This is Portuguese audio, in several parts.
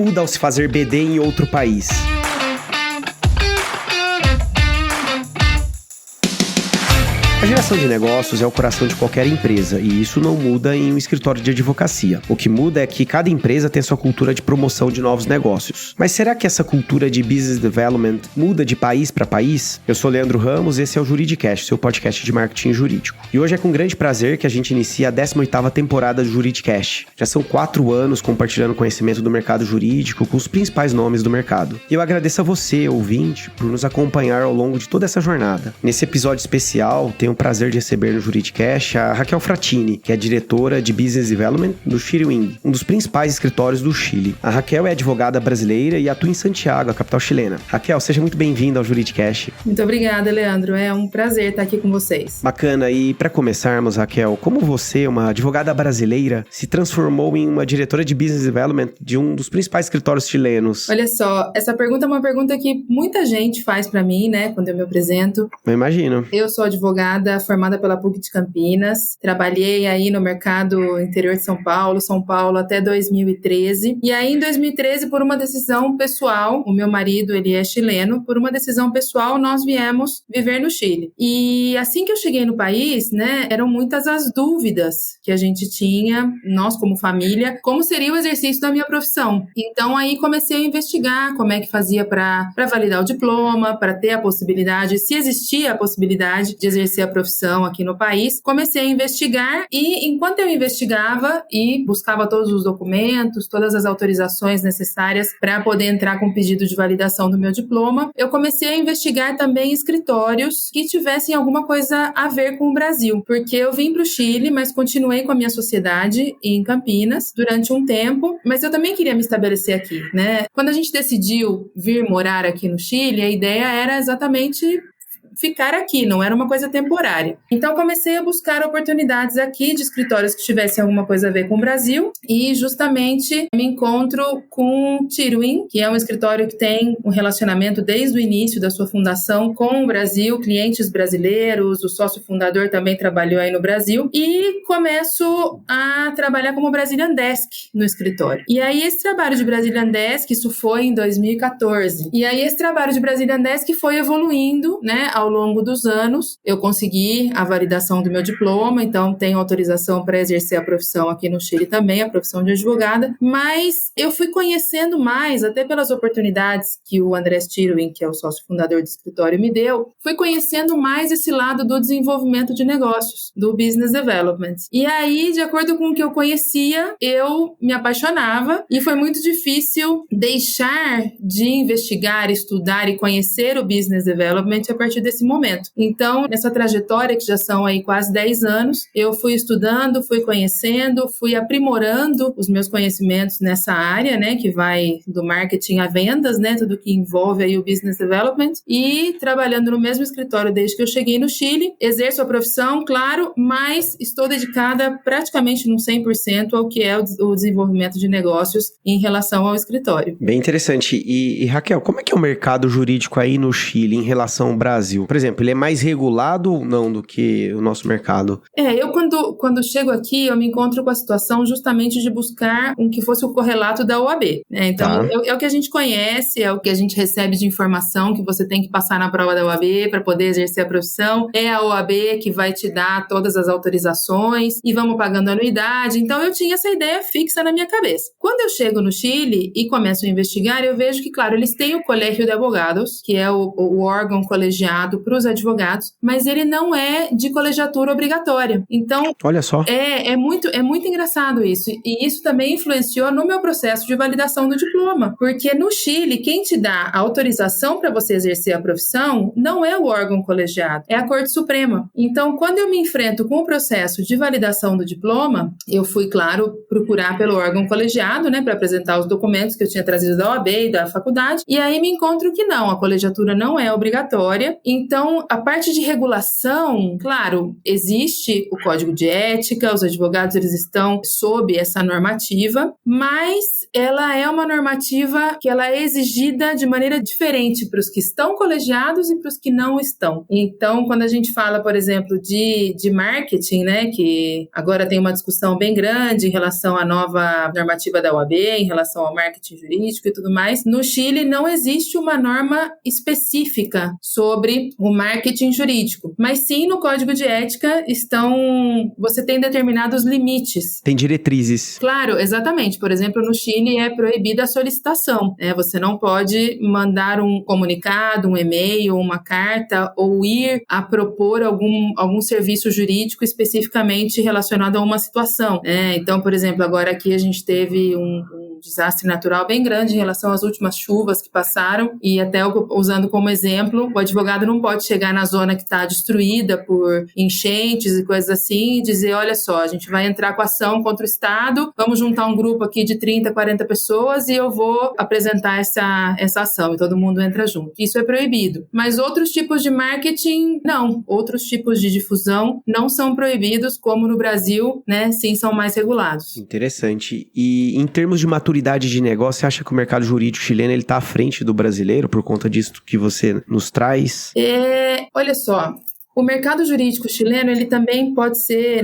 muda ao se fazer BD em outro país? A geração de negócios é o coração de qualquer empresa e isso não muda em um escritório de advocacia. O que muda é que cada empresa tem sua cultura de promoção de novos negócios. Mas será que essa cultura de business development muda de país para país? Eu sou Leandro Ramos e esse é o Juridicast, seu podcast de marketing jurídico. E hoje é com grande prazer que a gente inicia a 18ª temporada do Juridicast. Já são 4 anos compartilhando conhecimento do mercado jurídico com os principais nomes do mercado. E eu agradeço a você, ouvinte, por nos acompanhar ao longo de toda essa jornada. Nesse episódio especial, tenho o prazer de receber no Juridicast a Raquel Fratini, que é diretora de Business Development do Chile Wing, um dos principais escritórios do Chile. A Raquel é advogada brasileira e atua em Santiago, a capital chilena. Raquel, seja muito bem-vinda ao Juridicast. Muito obrigada, Leandro. É um prazer estar aqui com vocês. Bacana. E para começarmos, Raquel, como você, uma advogada brasileira, se transformou em uma diretora de Business Development de um dos principais escritórios chilenos? Olha só, essa pergunta é uma pergunta que muita gente faz para mim, né, quando eu me apresento. Eu imagino. Eu sou advogada formada pela PUC de Campinas. Trabalhei aí no mercado interior de São Paulo até 2013. E aí, em 2013, por uma decisão pessoal, o meu marido, ele é chileno, por uma decisão pessoal, nós viemos viver no Chile. E assim que eu cheguei no país, né, eram muitas as dúvidas que a gente tinha, nós como família, como seria o exercício da minha profissão. Então, aí comecei a investigar como é que fazia para validar o diploma, para ter a possibilidade, se existia a possibilidade de exercer a profissão aqui no país. Comecei a investigar e, enquanto eu investigava e buscava todos os documentos, todas as autorizações necessárias para poder entrar com o pedido de validação do meu diploma, eu comecei a investigar também escritórios que tivessem alguma coisa a ver com o Brasil, porque eu vim para o Chile, mas continuei com a minha sociedade em Campinas durante um tempo, mas eu também queria me estabelecer aqui, né? Quando a gente decidiu vir morar aqui no Chile, a ideia era exatamente ficar aqui, não era uma coisa temporária. Então, comecei a buscar oportunidades aqui de escritórios que tivessem alguma coisa a ver com o Brasil e, justamente, me encontro com o Chirwin, que é um escritório que tem um relacionamento desde o início da sua fundação com o Brasil, clientes brasileiros, o sócio fundador também trabalhou aí no Brasil, e começo a trabalhar como Brazilian Desk no escritório. E aí, esse trabalho de Brazilian Desk, isso foi em 2014. E aí, esse trabalho de Brazilian Desk foi evoluindo, né, ao longo dos anos. Eu consegui a validação do meu diploma, então tenho autorização para exercer a profissão aqui no Chile também, a profissão de advogada, mas eu fui conhecendo mais, até pelas oportunidades que o Andrés Chirwin, que é o sócio fundador do escritório, me deu, fui conhecendo mais esse lado do desenvolvimento de negócios, do business development. E aí, de acordo com o que eu conhecia, eu me apaixonava e foi muito difícil deixar de investigar, estudar e conhecer o business development a partir desse momento. Então, nessa trajetória, que já são aí quase 10 anos, eu fui estudando, fui conhecendo, fui aprimorando os meus conhecimentos nessa área, né, que vai do marketing a vendas, né, tudo que envolve aí o business development, e trabalhando no mesmo escritório desde que eu cheguei no Chile, exerço a profissão, claro, mas estou dedicada praticamente no 100% ao que é o desenvolvimento de negócios em relação ao escritório. Bem interessante. E Raquel, como é que é o mercado jurídico aí no Chile em relação ao Brasil? Por exemplo, ele é mais regulado ou não do que o nosso mercado? Eu quando chego aqui, eu me encontro com a situação justamente de buscar um que fosse o correlato da OAB, né? Então, é o que a gente conhece, é o que a gente recebe de informação que você tem que passar na prova da OAB para poder exercer a profissão. É a OAB que vai te dar todas as autorizações e vamos pagando anuidade. Então, eu tinha essa ideia fixa na minha cabeça. Quando eu chego no Chile e começo a investigar, eu vejo que, claro, eles têm o Colegio de Abogados, que é o órgão colegiado para os advogados, mas ele não é de colegiatura obrigatória. Então, olha só. É muito engraçado isso. E isso também influenciou no meu processo de validação do diploma. Porque no Chile, quem te dá a autorização para você exercer a profissão não é o órgão colegiado, é a Corte Suprema. Então, quando eu me enfrento com o processo de validação do diploma, eu fui, claro, procurar pelo órgão colegiado, né, para apresentar os documentos que eu tinha trazido da OAB e da faculdade, e aí me encontro que não, a colegiatura não é obrigatória. Então, Então, a parte de regulação, claro, existe o código de ética, os advogados eles estão sob essa normativa, mas ela é uma normativa que ela é exigida de maneira diferente para os que estão colegiados e para os que não estão. Então, quando a gente fala, por exemplo, de marketing, né, que agora tem uma discussão bem grande em relação à nova normativa da OAB, em relação ao marketing jurídico e tudo mais, no Chile não existe uma norma específica sobre o marketing jurídico, mas sim no Código de Ética você tem determinados limites. Tem diretrizes. Claro, exatamente. Por exemplo, no Chile é proibida a solicitação, né? Você não pode mandar um comunicado, um e-mail, uma carta ou ir a propor algum serviço jurídico especificamente relacionado a uma situação, né? Então, por exemplo, agora aqui a gente teve um desastre natural bem grande em relação às últimas chuvas que passaram e até usando como exemplo, o advogado não pode chegar na zona que está destruída por enchentes e coisas assim e dizer, olha só, a gente vai entrar com ação contra o Estado, vamos juntar um grupo aqui de 30, 40 pessoas e eu vou apresentar essa ação e todo mundo entra junto. Isso é proibido. Mas outros tipos de marketing, não. Outros tipos de difusão não são proibidos, como no Brasil, né? Sim, são mais regulados. Interessante. E em termos de maturidade de negócio, você acha que o mercado jurídico chileno ele está à frente do brasileiro por conta disso que você nos traz? Olha só, o mercado jurídico chileno ele também pode ser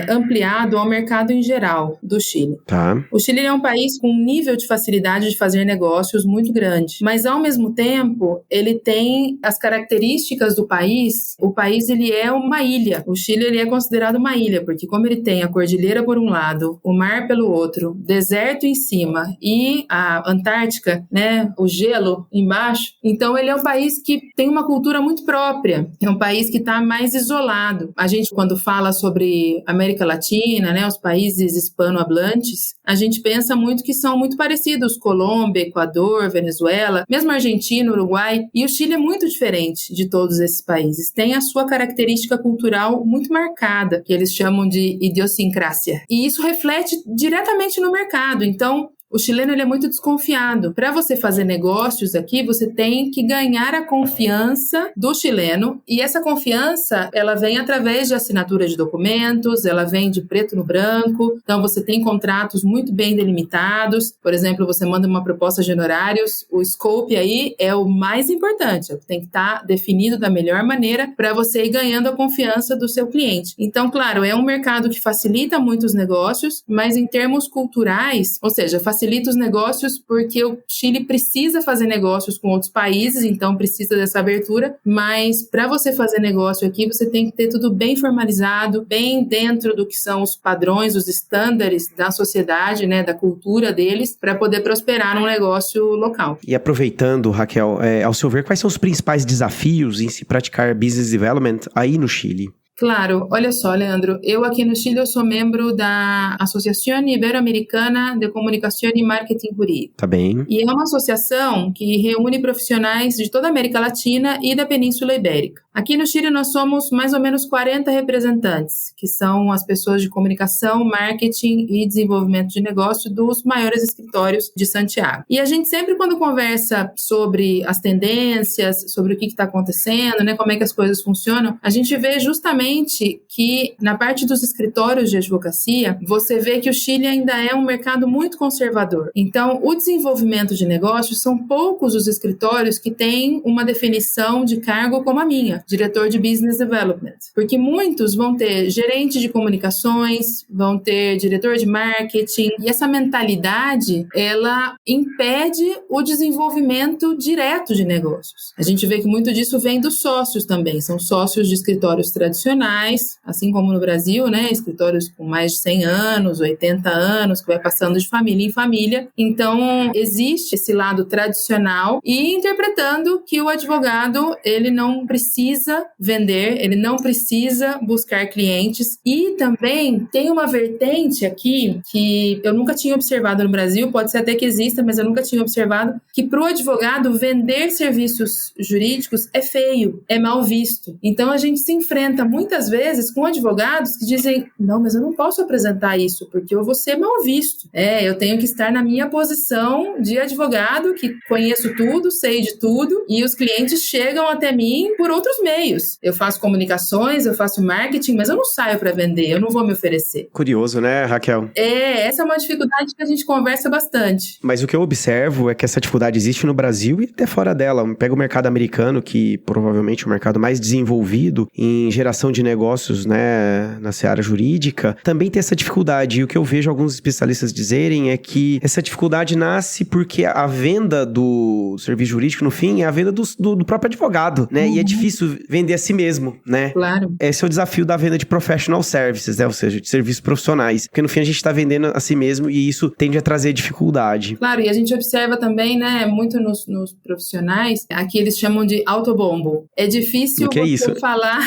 ampliado ao mercado em geral do Chile. Tá. O Chile é um país com um nível de facilidade de fazer negócios muito grande, mas ao mesmo tempo ele tem as características do país. O país ele é uma ilha. O Chile ele é considerado uma ilha porque como ele tem a cordilheira por um lado, o mar pelo outro, deserto em cima e a Antártica, né, o gelo embaixo. Então ele é um país que tem uma cultura muito própria. É um país que está mais isolado. A gente, quando fala sobre América Latina, né, os países hispanohablantes, a gente pensa muito que são muito parecidos, Colômbia, Equador, Venezuela, mesmo Argentina, Uruguai, e o Chile é muito diferente de todos esses países. Tem a sua característica cultural muito marcada, que eles chamam de idiosincrásia. E isso reflete diretamente no mercado. Então, o chileno ele é muito desconfiado. Para você fazer negócios aqui, você tem que ganhar a confiança do chileno e essa confiança, ela vem através de assinatura de documentos, ela vem de preto no branco, então você tem contratos muito bem delimitados. Por exemplo, você manda uma proposta de honorários, o scope aí é o mais importante, tem que estar definido da melhor maneira para você ir ganhando a confiança do seu cliente. Então, claro, é um mercado que facilita muito os negócios, mas em termos culturais, ou seja, facilita os negócios porque o Chile precisa fazer negócios com outros países, então precisa dessa abertura, mas para você fazer negócio aqui, você tem que ter tudo bem formalizado, bem dentro do que são os padrões, os estándares da sociedade, né, da cultura deles, para poder prosperar num negócio local. E aproveitando, Raquel, ao seu ver, quais são os principais desafios em se praticar business development aí no Chile? Claro, olha só, Leandro, eu aqui no Chile eu sou membro da Associação Ibero-Americana de Comunicação e Marketing Jurídico. Tá bem. E é uma associação que reúne profissionais de toda a América Latina e da Península Ibérica. Aqui no Chile nós somos mais ou menos 40 representantes, que são as pessoas de comunicação, marketing e desenvolvimento de negócio dos maiores escritórios de Santiago. E a gente sempre quando conversa sobre as tendências, sobre o que está acontecendo, né, como é que as coisas funcionam, a gente vê justamente que na parte dos escritórios de advocacia, você vê que o Chile ainda é um mercado muito conservador. Então, o desenvolvimento de negócios, são poucos os escritórios que têm uma definição de cargo como a minha, diretor de Business Development. Porque muitos vão ter gerente de comunicações, vão ter diretor de marketing, e essa mentalidade, ela impede o desenvolvimento direto de negócios. A gente vê que muito disso vem dos sócios também, são sócios de escritórios tradicionais, assim como no Brasil, né, escritórios com mais de 100 anos, 80 anos, que vai passando de família em família. Então, existe esse lado tradicional e interpretando que o advogado, ele não precisa vender, ele não precisa buscar clientes. E também tem uma vertente aqui que eu nunca tinha observado no Brasil, pode ser até que exista, mas eu nunca tinha observado, que para o advogado vender serviços jurídicos é feio, é mal visto. Então, a gente se enfrenta muito muitas vezes com advogados que dizem, não, mas eu não posso apresentar isso, porque eu vou ser mal visto. Eu tenho que estar na minha posição de advogado, que conheço tudo, sei de tudo, e os clientes chegam até mim por outros meios. Eu faço comunicações, eu faço marketing, mas eu não saio para vender, eu não vou me oferecer. Curioso, né, Raquel? Essa é uma dificuldade que a gente conversa bastante. Mas o que eu observo é que essa dificuldade existe no Brasil e até fora dela. Pega o mercado americano, que provavelmente é o mercado mais desenvolvido em geração de negócios, né, na seara jurídica, também tem essa dificuldade. E o que eu vejo alguns especialistas dizerem é que essa dificuldade nasce porque a venda do serviço jurídico, no fim, é a venda do próprio advogado, né? E é difícil vender a si mesmo, né? Claro. Esse é o desafio da venda de professional services, né? Ou seja, de serviços profissionais. Porque no fim a gente está vendendo a si mesmo e isso tende a trazer dificuldade. Claro, e a gente observa também, né, muito nos profissionais, aqui eles chamam de autobombo. É difícil você falar,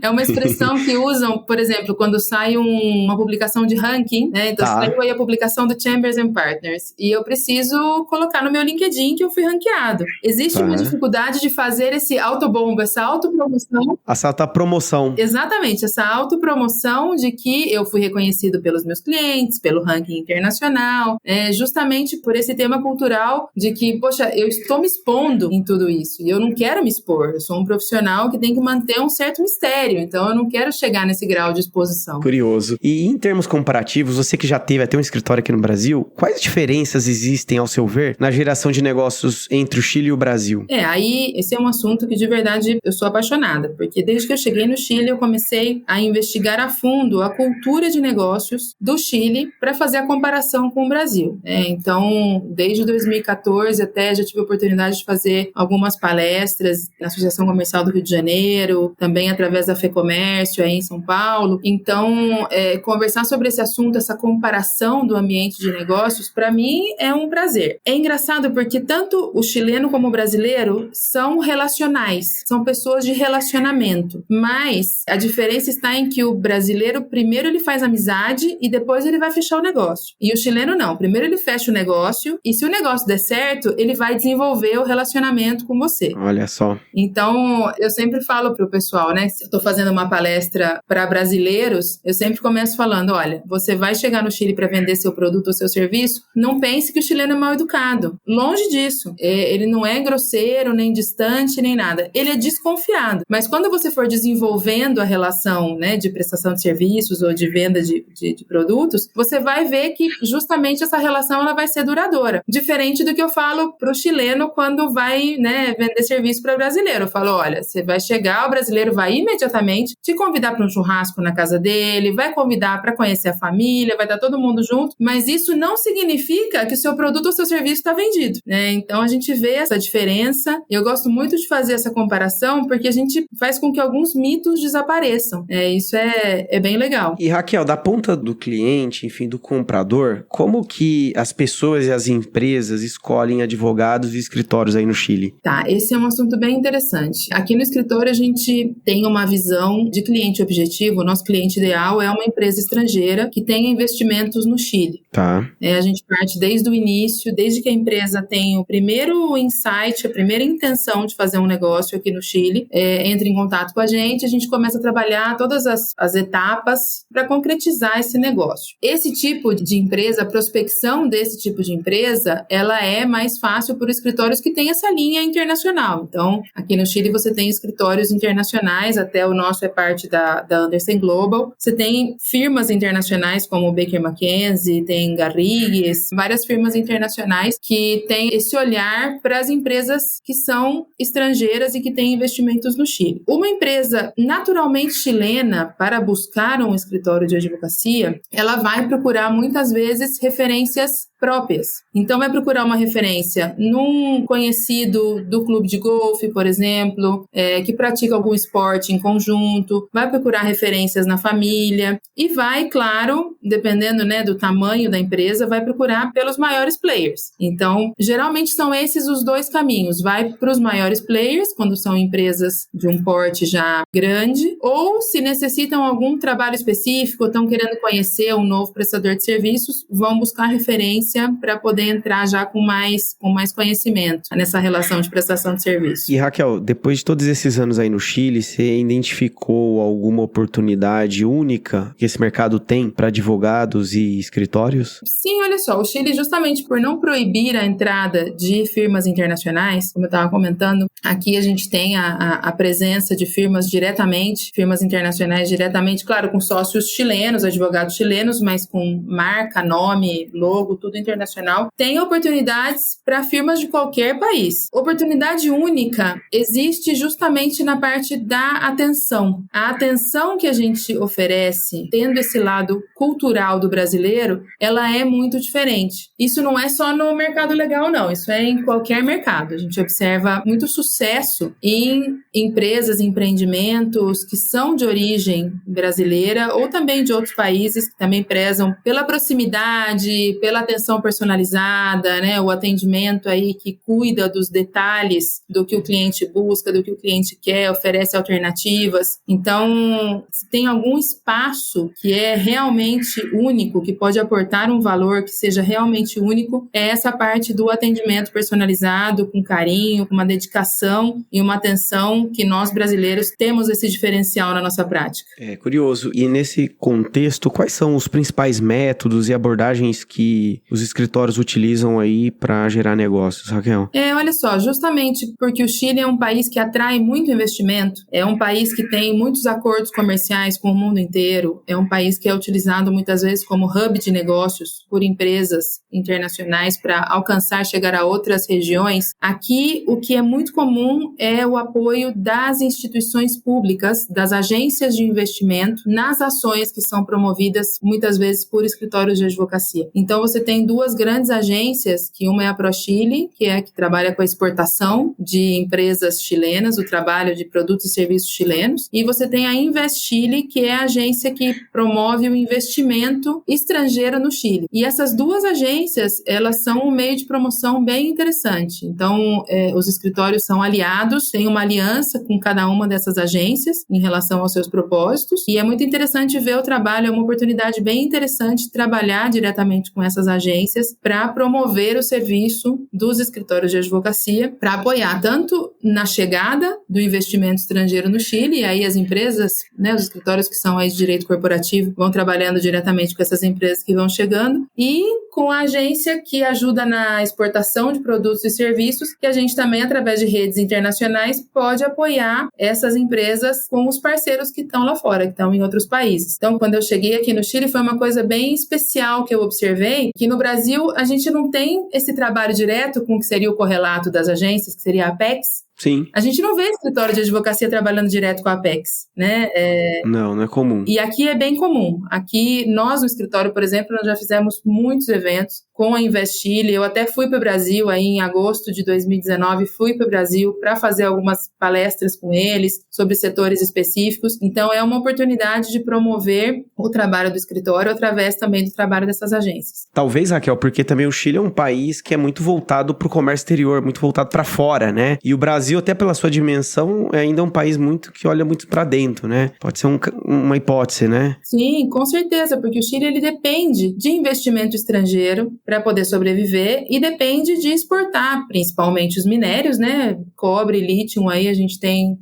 é uma expressão que usam, por exemplo, quando sai uma publicação de ranking, né, então saiu aí a publicação do Chambers & Partners, e eu preciso colocar no meu LinkedIn que eu fui ranqueado. Existe uma dificuldade de fazer esse autobombo, essa autopromoção. Essa autopromoção. Exatamente, essa autopromoção de que eu fui reconhecido pelos meus clientes, pelo ranking internacional, justamente por esse tema cultural de que, poxa, eu estou me expondo em tudo isso e eu não quero me expor. Eu sou um profissional que tem que manter um certo mistério, então eu não quero chegar nesse grau de exposição. Curioso. E em termos comparativos, você que já teve até um escritório aqui no Brasil, quais diferenças existem, ao seu ver, na geração de negócios entre o Chile e o Brasil? Aí esse é um assunto que de verdade eu sou apaixonada, porque desde que eu cheguei no Chile eu comecei a investigar a fundo a cultura de negócios do Chile para fazer a comparação com o Brasil. Então, desde 2014 até já tive a oportunidade de fazer algumas palestras na Associação Comercial do Rio de Janeiro, também através da FEComércio aí em São Paulo. Então, conversar sobre esse assunto, essa comparação do ambiente de negócios, para mim é um prazer. É engraçado porque tanto o chileno como o brasileiro são relacionais, são pessoas de relacionamento, mas a diferença está em que o brasileiro primeiro ele faz amizade e depois ele vai fechar o negócio. E o chileno não, primeiro ele fecha o negócio e se o negócio der certo, ele vai desenvolver o relacionamento com você. Olha só. Então, eu sempre falo pro pessoal, né, se eu tô fazendo uma palestra para brasileiros, eu sempre começo falando, olha, você vai chegar no Chile para vender seu produto ou seu serviço, não pense que o chileno é mal educado. Longe disso. Ele não é grosseiro, nem distante, nem nada. Ele é desconfiado. Mas quando você for desenvolvendo a relação, né, de prestação de serviços ou de venda de produtos, você vai ver que justamente essa relação ela vai ser duradoura. Diferente do que eu falo pro chileno quando vai, né, vender serviço para brasileiro. Eu falo, olha, você vai chegar, o brasileiro vai imediatamente te convidar para um churrasco na casa dele, vai convidar para conhecer a família, vai estar todo mundo junto, mas isso não significa que o seu produto ou seu serviço está vendido, né? Então a gente vê essa diferença. Eu gosto muito de fazer essa comparação porque a gente faz com que alguns mitos desapareçam. Isso é bem legal. E Raquel, da ponta do cliente, enfim, do comprador, como que as pessoas e as empresas escolhem advogados e escritórios aí no Chile? Tá, esse é um assunto bem interessante. Aqui no escritório a gente tem uma visão de cliente objetivo. O nosso cliente ideal é uma empresa estrangeira que tenha investimentos no Chile. Tá. A gente parte desde o início, desde que a empresa tem o primeiro insight, a primeira intenção de fazer um negócio aqui no Chile, entra em contato com a gente começa a trabalhar todas as etapas para concretizar esse negócio. Esse tipo de empresa, a prospecção desse tipo de empresa, ela é mais fácil por escritórios que têm essa linha internacional. Então, aqui no Chile você tem escritórios internacionais, até o nosso é parte da Andersen Global. Você tem firmas internacionais como o Baker McKenzie, tem Garrigues, várias firmas internacionais que têm esse olhar para as empresas que são estrangeiras e que têm investimentos no Chile. Uma empresa naturalmente chilena, para buscar um escritório de advocacia, ela vai procurar muitas vezes referências próprias. Então, vai procurar uma referência num conhecido do clube de golfe, por exemplo, que pratica algum esporte em conjunto, vai procurar referências na família e vai, claro, dependendo, né, do tamanho da empresa, vai procurar pelos maiores players. Então, geralmente são esses os dois caminhos. Vai para os maiores players, quando são empresas de um porte já grande, ou se necessitam algum trabalho específico, estão querendo conhecer um novo prestador de serviços, vão buscar referência para poder entrar já com mais conhecimento nessa relação de prestação de serviço. E Raquel, depois de todos esses anos aí no Chile, você identificou alguma oportunidade única que esse mercado tem para advogados e escritórios? Sim, olha só, o Chile, justamente por não proibir a entrada de firmas internacionais, como eu estava comentando, aqui a gente tem a presença de firmas diretamente, firmas internacionais diretamente, claro, com sócios chilenos, advogados chilenos, mas com marca, nome, logo, tudo internacional. Tem oportunidades para firmas de qualquer país. Oportunidade única existe justamente na parte da atenção. A atenção que a gente oferece, tendo esse lado cultural do brasileiro, ela é muito diferente. Isso não é só no mercado legal, não. Isso é em qualquer mercado. A gente observa muito sucesso em empresas, empreendimentos que são de origem brasileira ou também de outros países que também prezam pela proximidade, pela atenção personalizada, né? O atendimento aí que cuida dos detalhes do que o cliente busca, do que o cliente quer, oferece alternativas. Então, se tem algum espaço que é realmente único, que pode aportar um valor que seja realmente único, é essa parte do atendimento personalizado, com carinho, com uma dedicação e uma atenção que nós brasileiros temos esse diferencial na nossa prática. É curioso. E nesse contexto, quais são os principais métodos e abordagens que os escritórios utilizam aí para gerar negócios, Raquel? Olha só, justamente porque o Chile é um país que atrai muito investimento, é um país que tem muitos acordos comerciais com o mundo inteiro, é um país que é utilizado muitas vezes como hub de negócios por empresas internacionais para alcançar, chegar a outras regiões. Aqui, o que é muito comum é o apoio das instituições públicas, das agências de investimento, nas ações que são promovidas muitas vezes por escritórios de advocacia. Então, você tem duas grandes agências, que uma é a ProChile, que é a que trabalha com a exportação de empresas chilenas, o trabalho de produtos e serviços chilenos, e você tem a Invest Chile, que é a agência que promove o investimento estrangeiro no Chile. E essas duas agências, elas são um meio de promoção bem interessante. Então, os escritórios são aliados, tem uma aliança com cada uma dessas agências em relação aos seus propósitos, e é muito interessante ver o trabalho, é uma oportunidade bem interessante trabalhar diretamente com essas agências para promover o serviço dos escritórios de advocacia, para apoiar tanto na chegada do investimento estrangeiro no Chile, e aí as empresas, né, os escritórios que são aí de direito corporativo vão trabalhando diretamente com essas empresas que vão chegando, e com a agência que ajuda na exportação de produtos e serviços, que a gente também, através de redes internacionais, pode apoiar essas empresas com os parceiros que estão lá fora, que estão em outros países. Então, quando eu cheguei aqui no Chile, foi uma coisa bem especial que eu observei, que no Brasil a gente não tem esse trabalho direto com o que seria o correlato das agências, que seria a Apex. Sim. A gente não vê escritório de advocacia trabalhando direto com a Apex, né? Não é comum. E aqui é bem comum. Aqui, nós no escritório, por exemplo, nós já fizemos muitos eventos com a Invest Chile. Eu até fui para o Brasil aí em agosto de 2019, fui para o Brasil para fazer algumas palestras com eles sobre setores específicos. Então, é uma oportunidade de promover o trabalho do escritório através também do trabalho dessas agências. Talvez, Raquel, porque também o Chile é um país que é muito voltado para o comércio exterior, muito voltado para fora, né? E o Brasil, até pela sua dimensão, é ainda um país muito que olha muito para dentro, né? Pode ser uma hipótese, né? Sim, com certeza, porque o Chile ele depende de investimento estrangeiro para poder sobreviver e depende de exportar, principalmente os minérios, né? Cobre, lítio, aí a gente tem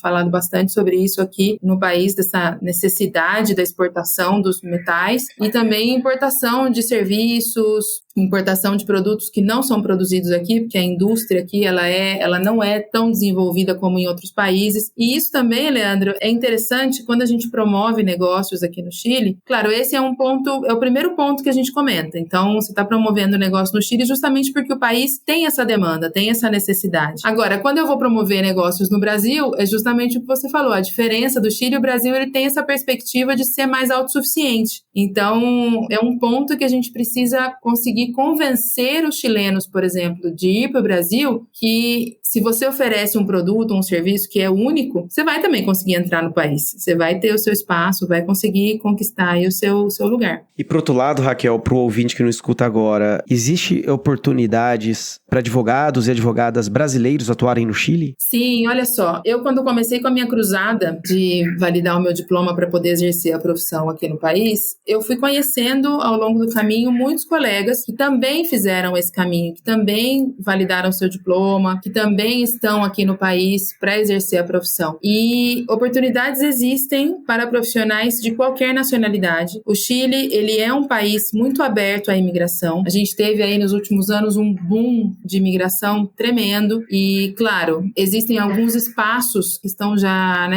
falado bastante sobre isso aqui no país, dessa necessidade da exportação dos metais e também importação de serviços, importação de produtos que não são produzidos aqui, porque a indústria aqui ela não é tão desenvolvida como em outros países. E isso também, Leandro, é interessante quando a gente promove negócios aqui no Chile. Claro, esse é o primeiro ponto que a gente comenta. Então, você está promovendo negócio no Chile justamente porque o país tem essa demanda, tem essa necessidade. Agora, quando eu vou promover negócios no Brasil, é justamente o que você falou. A diferença do Chile, o Brasil ele tem essa perspectiva de ser mais autossuficiente. Então, é um ponto que a gente precisa conseguir convencer os chilenos, por exemplo, de ir para o Brasil, que se você oferece um produto, um serviço que é único, você vai também conseguir entrar no país. Você vai ter o seu espaço, vai conseguir conquistar aí o seu lugar. E por outro lado, Raquel, para o ouvinte que não escuta agora, existe oportunidades para advogados e advogadas brasileiros atuarem no Chile? Sim, olha só. Eu, quando comecei com a minha cruzada de validar o meu diploma para poder exercer a profissão aqui no país, eu fui conhecendo ao longo do caminho muitos colegas que também fizeram esse caminho, que também validaram seu diploma, que também também estão aqui no país para exercer a profissão. E oportunidades existem para profissionais de qualquer nacionalidade. O Chile, ele é um país muito aberto à imigração. A gente teve aí nos últimos anos um boom de imigração tremendo e, claro, existem alguns espaços que estão já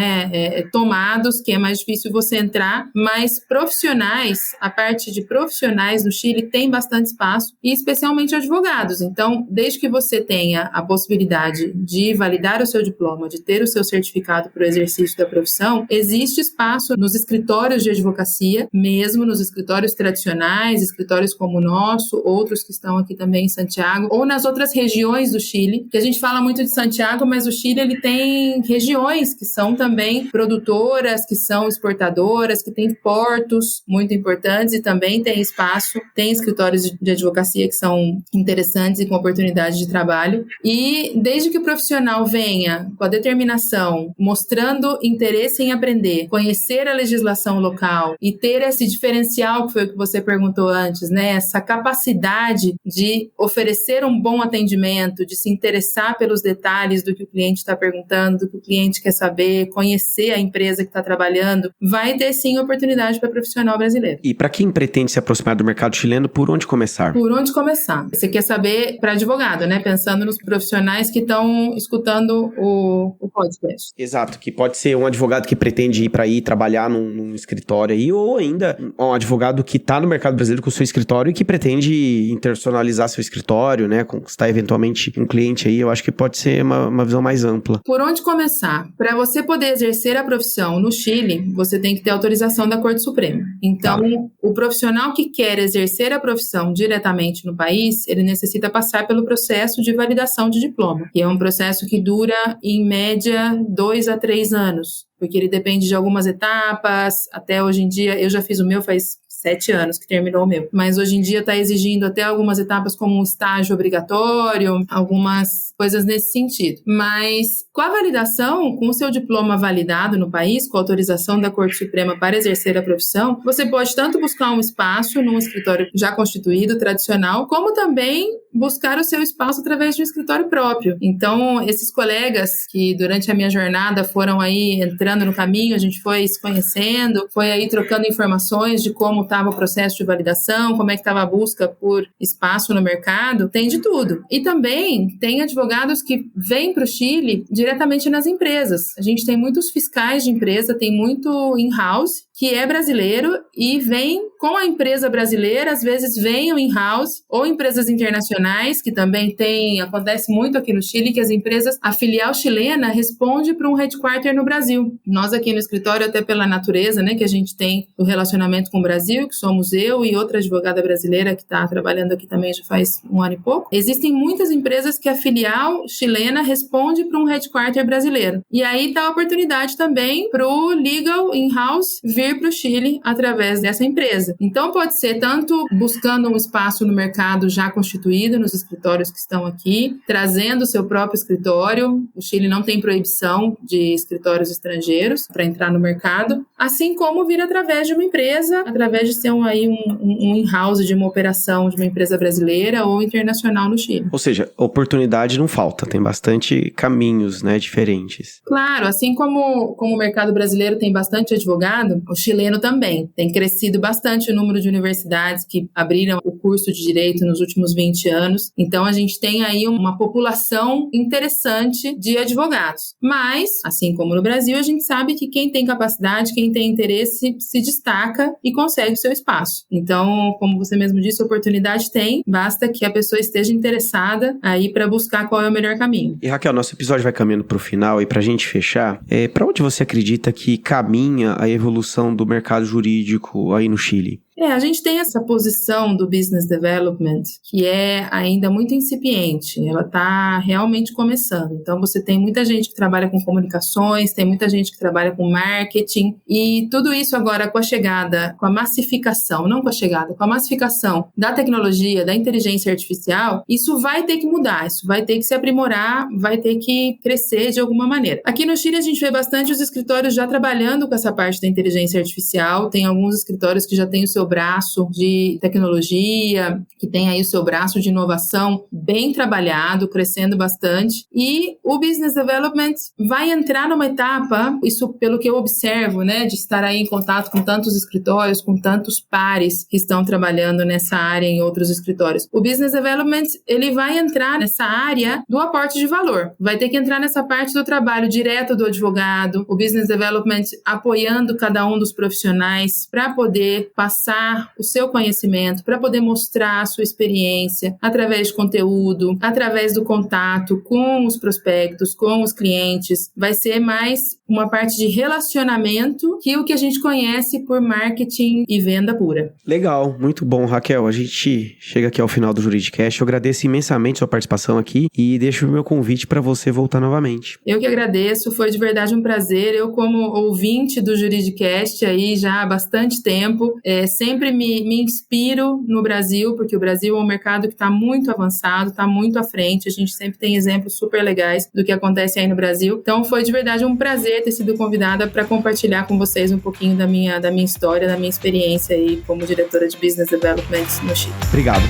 tomados, que é mais difícil você entrar, mas profissionais, a parte de profissionais no Chile tem bastante espaço, e especialmente advogados. Então, desde que você tenha a possibilidade de validar o seu diploma, de ter o seu certificado para o exercício da profissão, existe espaço nos escritórios de advocacia, mesmo nos escritórios tradicionais, escritórios como o nosso, outros que estão aqui também em Santiago, ou nas outras regiões do Chile, que a gente fala muito de Santiago, mas o Chile ele tem regiões que são também produtoras, que são exportadoras, que têm portos muito importantes e também tem espaço, tem escritórios de advocacia que são interessantes e com oportunidade de trabalho. E desde que o profissional venha com a determinação, mostrando interesse em aprender, conhecer a legislação local e ter esse diferencial que foi o que você perguntou antes, né? Essa capacidade de oferecer um bom atendimento, de se interessar pelos detalhes do que o cliente está perguntando, do que o cliente quer saber, conhecer a empresa que está trabalhando, vai ter sim oportunidade para profissional brasileiro. E para quem pretende se aproximar do mercado chileno, por onde começar? Por onde começar? Você quer saber para advogado, né? Pensando nos profissionais que estão escutando o podcast. Exato, que pode ser um advogado que pretende ir para aí trabalhar num escritório aí, ou ainda um advogado que está no mercado brasileiro com o seu escritório e que pretende internacionalizar seu escritório, né? Conquistar eventualmente um cliente aí. Eu acho que pode ser uma visão mais ampla. Por onde começar? Para você poder exercer a profissão no Chile, você tem que ter autorização da Corte Suprema. Então, o profissional que quer exercer a profissão diretamente no país, ele necessita passar pelo processo de validação de diploma, que é um processo que dura, em média, 2 a 3 anos, porque ele depende de algumas etapas. Até hoje em dia, eu já fiz o meu faz 7 anos que terminou o meu, mas hoje em dia está exigindo até algumas etapas como um estágio obrigatório, algumas coisas nesse sentido. Mas com a validação, com o seu diploma validado no país, com a autorização da Corte Suprema para exercer a profissão, você pode tanto buscar um espaço num escritório já constituído, tradicional, como também buscar o seu espaço através de um escritório próprio. Então, esses colegas que durante a minha jornada foram aí entrando no caminho, a gente foi se conhecendo, foi aí trocando informações de como estava o processo de validação, como é que estava a busca por espaço no mercado, tem de tudo. E também tem advogados que vêm para o Chile diretamente nas empresas. A gente tem muitos fiscais de empresa, tem muito in-house, que é brasileiro e vem com a empresa brasileira, às vezes vem o in-house, ou empresas internacionais, que também acontece muito aqui no Chile, que as empresas, a filial chilena responde para um headquarter no Brasil. Nós aqui no escritório, até pela natureza, né, que a gente tem o relacionamento com o Brasil, que somos eu e outra advogada brasileira que está trabalhando aqui também já faz 1 ano e pouco, existem muitas empresas que a filial chilena responde para um headquarter brasileiro. E aí dá a oportunidade também para o legal in-house vir para o Chile através dessa empresa. Então pode ser tanto buscando um espaço no mercado já constituído, nos escritórios que estão aqui, trazendo o seu próprio escritório. O Chile não tem proibição de escritórios estrangeiros para entrar no mercado, assim como vir através de uma empresa, através de ser um in-house de uma operação de uma empresa brasileira ou internacional no Chile. Ou seja, oportunidade não falta, tem bastante caminhos, né, diferentes. Claro, assim como o mercado brasileiro tem bastante advogado, o chileno também. Tem crescido bastante o número de universidades que abriram o curso de direito nos últimos 20 anos. Então, a gente tem aí uma população interessante de advogados. Mas, assim como no Brasil, a gente sabe que quem tem capacidade, quem tem interesse, se destaca e consegue o seu espaço. Então, como você mesmo disse, oportunidade tem, basta que a pessoa esteja interessada aí para buscar qual é o melhor caminho. E Raquel, nosso episódio vai caminhando para o final e para a gente fechar, para onde você acredita que caminha a evolução do mercado jurídico aí no Chile? A gente tem essa posição do business development que é ainda muito incipiente, ela está realmente começando. Então, você tem muita gente que trabalha com comunicações, tem muita gente que trabalha com marketing, e tudo isso agora com a chegada, com a massificação, não com a chegada, com a massificação da tecnologia, da inteligência artificial, isso vai ter que mudar, isso vai ter que se aprimorar, vai ter que crescer de alguma maneira. Aqui no Chile, a gente vê bastante os escritórios já trabalhando com essa parte da inteligência artificial, tem alguns escritórios que já têm o seu braço de tecnologia, que tem aí o seu braço de inovação bem trabalhado, crescendo bastante. E o Business Development vai entrar numa etapa, isso pelo que eu observo, né, de estar aí em contato com tantos escritórios, com tantos pares que estão trabalhando nessa área em outros escritórios. O Business Development, ele vai entrar nessa área do aporte de valor. Vai ter que entrar nessa parte do trabalho direto do advogado, o Business Development apoiando cada um dos profissionais para poder passar o seu conhecimento, para poder mostrar a sua experiência através de conteúdo, através do contato com os prospectos, com os clientes. Vai ser mais uma parte de relacionamento que o que a gente conhece por marketing e venda pura. Legal, muito bom, Raquel. A gente chega aqui ao final do Juridicast. Eu agradeço imensamente sua participação aqui e deixo o meu convite para você voltar novamente. Eu que agradeço, foi de verdade um prazer. Eu, como ouvinte do Juridicast aí já há bastante tempo, sempre me inspiro no Brasil, porque o Brasil é um mercado que está muito avançado, está muito à frente. A gente sempre tem exemplos super legais do que acontece aí no Brasil. Então foi de verdade um prazer ter sido convidada para compartilhar com vocês um pouquinho da minha história, da minha experiência aí como diretora de Business Development no Chile. Obrigado.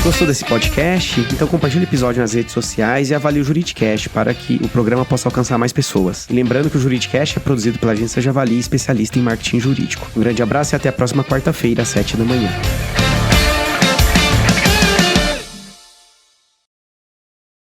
Gostou desse podcast? Então compartilhe o episódio nas redes sociais e avalie o Juridicast para que o programa possa alcançar mais pessoas. E lembrando que o Juridicast é produzido pela agência Javali, especialista em marketing jurídico. Um grande abraço e até a próxima quarta-feira, às 7 da manhã.